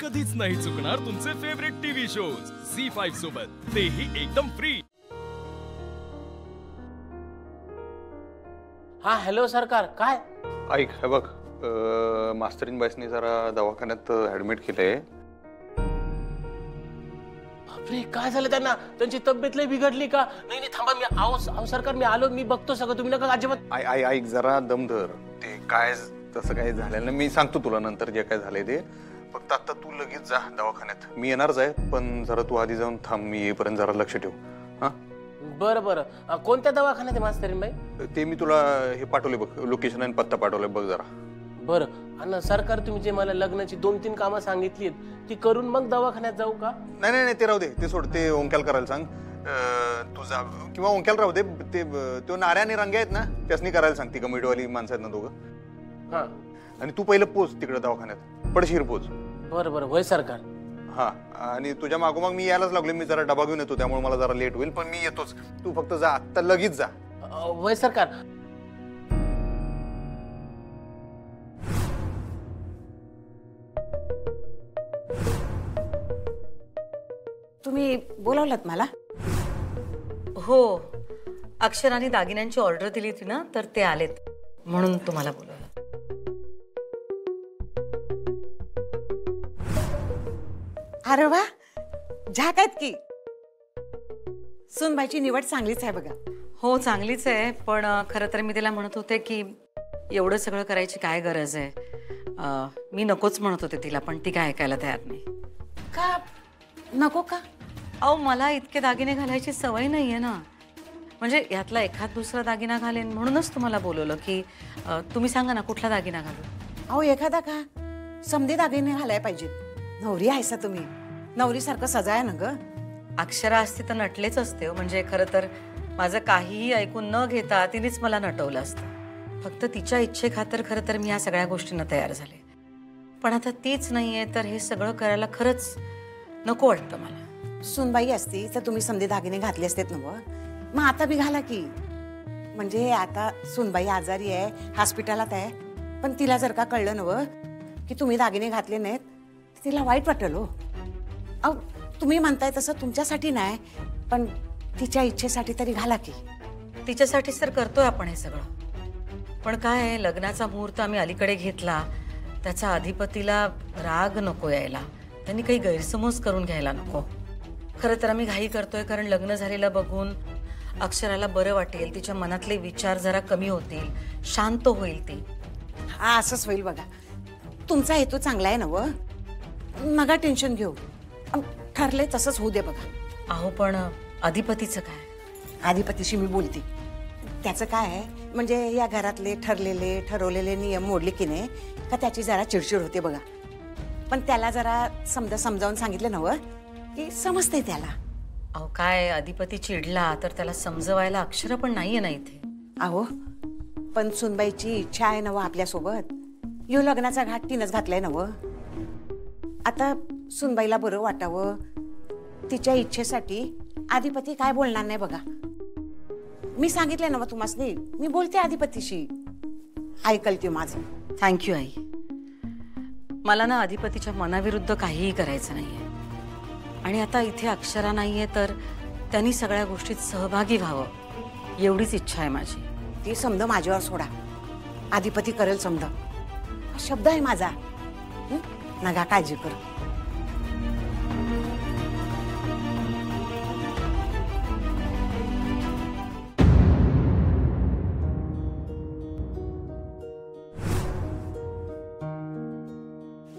कधीच नाही चुकणार तुमचे फेवरेट टीव्ही शोज झी5 सोबत, तेही एकदम फ्री। हा हॅलो सरकार, काय ऐक हे बघ, मास्तरीन बाईसनी जरा दवाखान्यात ऍडमिट केलंय। बापरे, काय झालं त्यांना? त्यांची तब्येत लय बिघडली का? नाही नाही थांबा, मी आहो सरकार, मी आलो, मी बघतो सगळं, तुम्ही नका अजिबात। ऐक जरा दम धर, ते काय तसं काही झालेलं नाही, मी सांगतो तुला नंतर जे काय झालंय ते। फक्त आता तू लगेच जा दवाखान्यात, मी येणारच आहे, पण जरा तू आधी जाऊन थांब, मी येईपर्यंत जरा लक्ष ठेव। हा बरं बरं, कोणत्या दवाखान्यात आहे मास्तरीन बाई? ते मी तुला हे पाठवले बघ, लोकेशन आणि पत्ता पाठवलाय बघ जरा। बरं, आणि सरकार तुम्ही जे मला लग्नाची 2-3 कामं सांगितली ती करून मग दवाखान्यात जाऊ का? नाही नाही नाही, ते राहू दे, ते सोड, ते ओंक्याल करायला सांग। तू जा, किंवा ओंक्याल राहू दे, ते नाऱ्या आणि रंगे आहेत ना, त्यासनी करायला सांग, ती कमिटीवाली माणसं आहेत ना दोघं। हा, आणि तू पहिलं पोच तिकडे दवाखान्यात, पडशीर पोच। बरं बरं, होय सरकार। हा, आणि तुझ्या मागोमाग मी यायलाच लागलो, मी जरा डबा घेऊन येतो, त्यामुळे मला जरा लेट होईल, पण मी येतोच, तू फक्त जा, आता लगेच जा। होय सरकार। तुम्ही बोलावलात मला? हो, अक्षराने दागिन्यांची ऑर्डर दिली होती ना, तर ते आलेत म्हणून तुम्हाला बोलवलं। अरे वा, झाक आहेत की। सुनबाईची निवड चांगलीच आहे बघा। हो चांगलीच आहे, पण खरं तर मी तिला म्हणत होते की एवढं सगळं करायची काय गरज आहे। मी नकोच म्हणत होते तिला, पण ती काय ऐकायला तयार नाही। का नको का? अहो, मला इतके दागिने घालायची सवय नाहीये ना, म्हणजे यातला एखाद दुसरा दागिना घालेन म्हणूनच तुम्हाला बोलवलं की तुम्ही सांगा ना कुठला दागिना घालू। अहो एखादा का, समधी दागिने घालाय पाहिजेत। नवरी आहेसा तुम्ही, नवरीसारखं सजाय ना ग। अक्षरा असती तर नटलेच असते, म्हणजे खरं तर माझं काहीही ऐकून न घेता तिनेच मला नटवलं असतं। फक्त तिच्या इच्छेखातर खरं तर मी या सगळ्या गोष्टींना तयार झाले, पण आता तीच नाहीये, तर हे सगळं करायला खरंच नको वाटतं मला। सुनबाई असती तर तुम्ही समधी दागिने घातले असतेत ना, मग आता बी घाला की। म्हणजे आता सुनबाई आजारी आहे, हॉस्पिटलात आहे, पण तिला जर का कळलं नव की तुम्ही दागिने घातले नाहीत, तिला वाईट वाटेल हो। अहो तुम्ही म्हणताय तसं तुमच्यासाठी नाही, पण तिच्या इच्छेसाठी तरी घाला की। तिच्यासाठीच तर करतोय आपण हे सगळं, पण काय आहे, लग्नाचा मुहूर्त आम्ही अलीकडे घेतला, त्याचा अधिपतीला राग नको यायला, त्यांनी काही गैरसमज करून घ्यायला नको। खरं तर आम्ही घाई करतोय, कारण लग्न झालेलं बघून अक्षराला बरं वाटेल, तिच्या मनातले विचार जरा कमी होतील, शांत होईल ती। हा असंच होईल बघा, तुमचा हेतू चांगला आहे ना व, नका टेन्शन घेऊ, ठरले तसंच होऊ दे बघा। अहो पण अधिपतीचं काय? अधिपतीशी मी बोलते, त्याचं काय आहे, म्हणजे या घरातले ठरवलेले नियम मोडले की नाही का त्याची जरा चिडचिड होते बघा। पण त्याला जरा समजावून सांगितलं ना व की समजते त्याला। अहो काय, अधिपती चिडला तर त्याला समजवायला अक्षर पण नाहीये ना इथे। अहो पण सुनबाईची इच्छा आहे ना व आपल्यासोबत, यो लग्नाचा घाट तिनंच घातलाय ना व। आता सुनबाईला बरं वाटावं, तिच्या इच्छेसाठी अधिपती काय बोलणार नाही बघा। मी सांगितलंय ना व तुम्हासनी, मी बोलते अधिपतीशी, ऐकल ती माझं। थँक्यू आई, मला ना अधिपतीच्या मनाविरुद्ध काहीही करायचं नाहीये, आणि आता इथे अक्षरा नाहीये तर त्यांनी सगळ्या गोष्टीत सहभागी व्हावं एवढीच इच्छा आहे माझी। ती समज माझ्यावर सोडा, अधिपती करेल समज, शब्द आहे माझा, नका काळजी कर।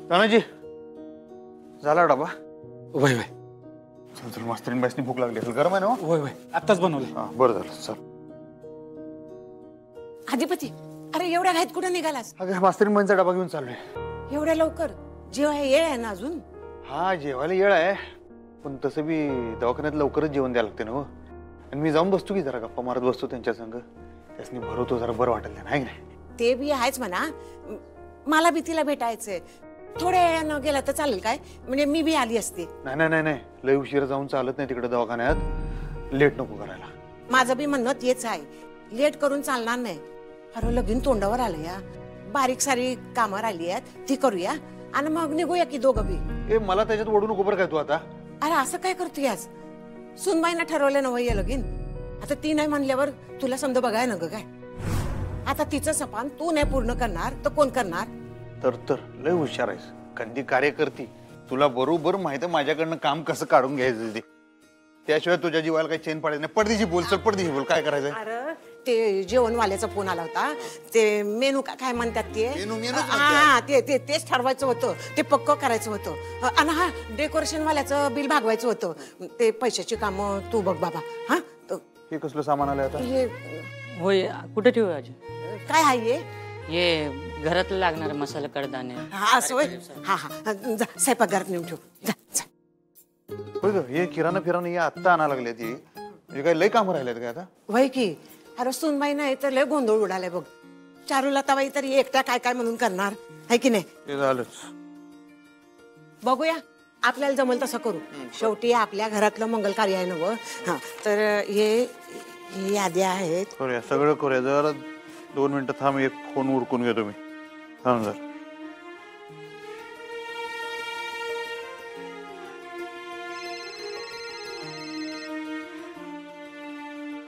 तानाजी झाला डबा? वय वय, चल चल, मास्तरीन बाईसनी भूक लागली असेल, गरम आहे ना? वय वय, आत्ताच बनवले। हा बरं झालं, चल। अधिपती, अरे एवढ्या घाईत कुठं निघालास? अगं मास्तरीन बाईंचा डबा घेऊन चाललोय। एवढ्या लवकर? जेव्हा येळ आहे ना अजून? हा जेवायला येळ आहे, पण तसं बी दवाखान्यात लवकरच जेवण द्यायला लागते ना व, आणि मी जाऊन बसतो की जरा गप्पा मारत बसतो त्यांच्या संग, त्यासनी भरवतो, जरा बरं वाटेल नाही की नाही? ते बी आहेच म्हणा, मला बी तिला भेटायचंय, थोड्या वेळानं गेला तर चालेल काय? म्हणजे मी बी आली असते। नाही नाही नाही, लय उशीर जाऊन चालत नाही तिकडे दवाखान्यात, लेट नको करायला। माझं बी म्हणणं तेच आहे, लेट करून चालणार नाही। अरे लगीन तोंडावर आलं या, बारीक सारी कामं राहिली आहेत ती करूया, आणि मग निघूया की दोघं बी. ए मला त्याच्यात ओढू नको बरं काय तू आता. अरे असं काय करतोय आज? सुनबाईनं ठरवलं ना वय लगीन. आता ती नाही म्हणल्यावर तुला समजा बघाय ना ग काय. आता तिचं सपान तू नाही पूर्ण करणार तर कोण करणार? तर लय हुशार आहेस, कधी कार्य करती. तुला बरोबर माहित आहे माझ्याकडनं काम कसं काढून घ्यायचं ते. त्याशिवाय तुझ्या जीवाला काही चेन पाडायचं नाही. पडदेशी बोल, चल पडदेशी बोल, काय करायचंय? अरे ते जेवणवाल्याचा फोन आला होता. ते मेनू काय म्हणतात ते? मेनूच हा तेच ठरवायचं होतं. ते पक्क करायचं होतं. आणि हा डेकोरेशन वाल्याचं बिल भागवायचं होतं. ते पैशाची कामं तू बघ बाबा. हा हे कसलं सामान आलंय आता? हे होय कुठे ठेवू आजी? काय आहे हे घरातलं लागणार मसाला कडदाणे. हा असं होय. हा जा स्वयंपाकघरात नेऊन ठेव. जा. होय ग, हे किराणा फिराणा हे आत्ता आणा लागले ती. म्हणजे काय लय काम राहिलेत काय आता? वय की अरे सुनबाई नाही तर लय गोंधळ उडालाय बघ. चारूला तबाई तरी एकट्या काय काय म्हणून करणार आहे की नाही? ते झालंच. बघूया आपल्याला जमल तसं करू. शेवटी आपल्या घरातलं मंगल कार्य आहे ना व. हा तर हे याद्या आहेत. करूया सगळं करूया. जरा 2 मिनिटं थांब, एक फोन उरकून घेतो मी. थांब जर.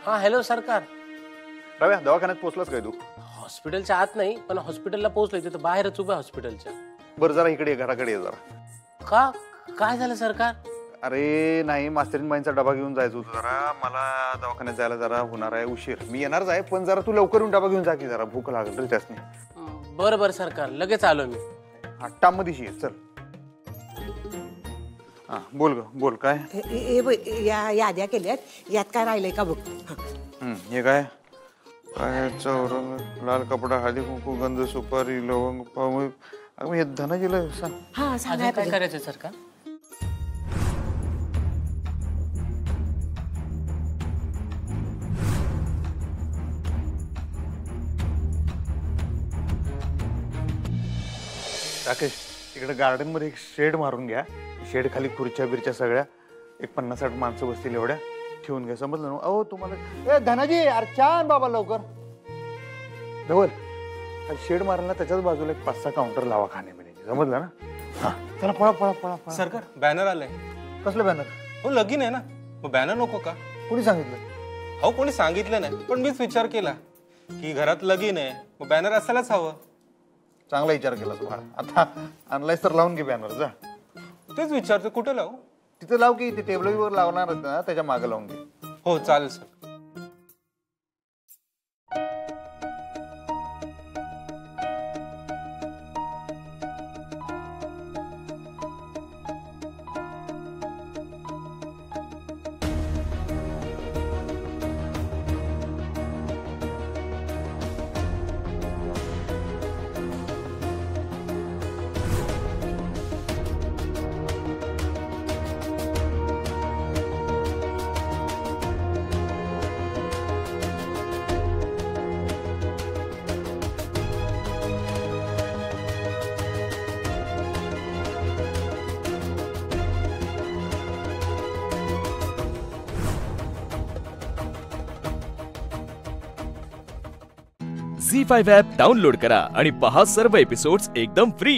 हा हॅलो सरकार. रव्या दवाखान्यात पोहोचलास काय तू? हॉस्पिटलच्या आत नाही पण हॉस्पिटलला पोहोचलोय. तिथं बाहेरच उभं हॉस्पिटलच्या. बरं जरा इकडे ये, घराकडे ये जरा. का काय झालं सरकार? अरे नाही, मास्तरीन बाईंचा डबा घेऊन जायचं होतं जरा. मला दवाखान्यात जायला जरा होणार आहे उशीर. मी येणारच आहे पण जरा तू लवकर येऊन डबा घेऊन जा की, जरा भूक लागेल रे त्यासनी. बरं सरकार लगेच आलो मी. हा टाममध्येशी ये चल. हा बोल ग बोल. काय या याद्या केल्यात. यात काय राहिलंय का बघ. हे काय काय चौरंग, लाल कपडा, हळदी कुंकू, गंध, सुपारी, लवंग, पाव. हे धनाजीला सांग. हा अजून सांगाय काय करायचं सरकार? राकेश तिकडे गार्डन मध्ये एक शेड मारून घ्या. शेड खाली खुर्च्या बिरच्या सगळ्या एक 50-60 माणसं बसतील एवढ्या ठेवून घ्या. समजलं ना? अहो तुम्हाला ए धनाजी अर्चान बाबा लवकर धवल. शेड मारायला त्याच्याच बाजूला एक 5-6 काउंटर लावा खाण्यापिण्याची. समजलं ना? हा चला पळा पळा पळा पळा. सरकार बॅनर आलाय. कसलं बॅनर? हो लगीन आहे ना, मग बॅनर नको का? कोणी सांगितलं? हो कोणी सांगितलं नाही पण मीच विचार केला की घरात लगीन आहे मग बॅनर असायलाच हवं. चांगला विचार केला तुम्हाला. आता आणलायस तर लावून घे बॅनर. जा तेच विचारतो कुठे लावू? तिथे लाव की ते टेबलवर लावणार ना त्याच्या मागे लावून घे. हो चालेल सर. झी5 ॲप डाउनलोड करा आणि पहा सर्व एपिसोड्स एकदम फ्री.